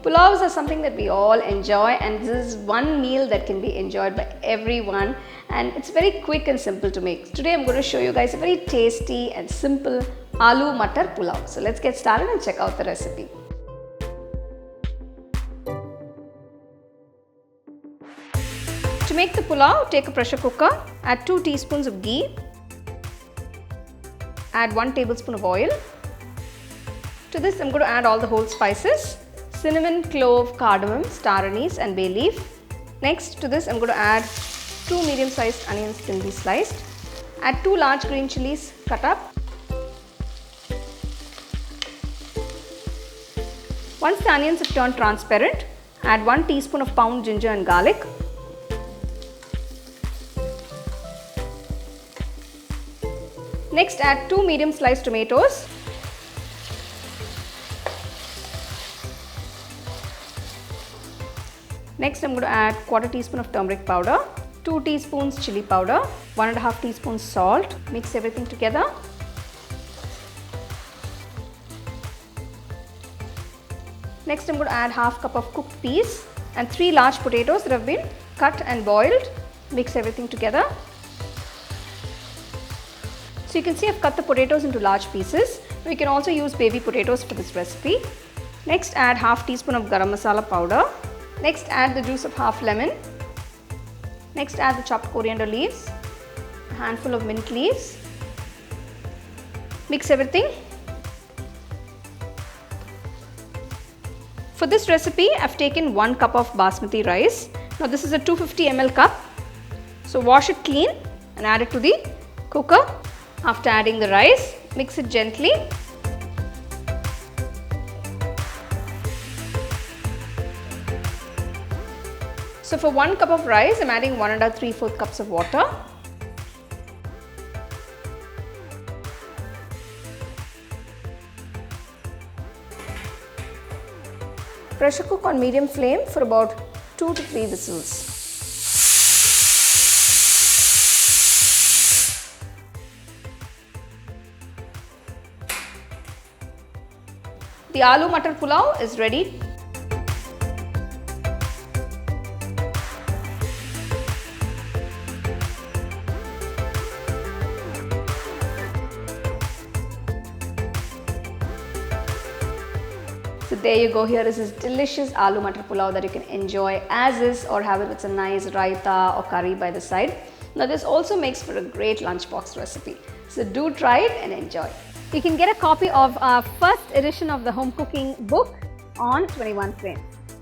Pulaus are something that we all enjoy, and this is one meal that can be enjoyed by everyone, and it's very quick and simple to make. Today I'm going to show you guys a very tasty and simple Aloo Matar Pulao. So let's get started and check out the recipe. To make the pulao, take a pressure cooker, add 2 teaspoons of ghee, add 1 tablespoon of oil. To this I'm going to add all the whole spices: cinnamon, clove, cardamom, star anise and bay leaf. Next to this I'm going to add 2 medium-sized onions thinly sliced. Add 2 large green chillies cut up. Once the onions have turned transparent, add 1 teaspoon of pounded ginger and garlic. Next, add 2 medium sliced tomatoes. Next, I'm going to add 1/4 teaspoon of turmeric powder, 2 teaspoons chilli powder, 1.5 teaspoons salt. Mix everything together. Next, I'm going to add half cup of cooked peas and 3 large potatoes that have been cut and boiled. Mix everything together. So you can see I've cut the potatoes into large pieces. We can also use baby potatoes for this recipe. Next, add half teaspoon of Garam Masala powder. Next, add the juice of half lemon. Next, add the chopped coriander leaves, a handful of mint leaves. Mix everything. For this recipe, I've taken 1 cup of Basmati rice. Now this is a 250 ml cup. So wash it clean and add it to the cooker. After adding the rice, mix it gently. So for 1 cup of rice, I'm adding 1 3/4 cups of water. Pressure cook on medium flame for about 2 to 3 whistles. The Aloo Matar Pulao is ready. So there you go, here is this delicious Aloo Matar Pulao that you can enjoy as is or have it with some nice raita or curry by the side. Now this also makes for a great lunchbox recipe. So do try it and enjoy. You can get a copy of our first edition of the home cooking book on 21 frames.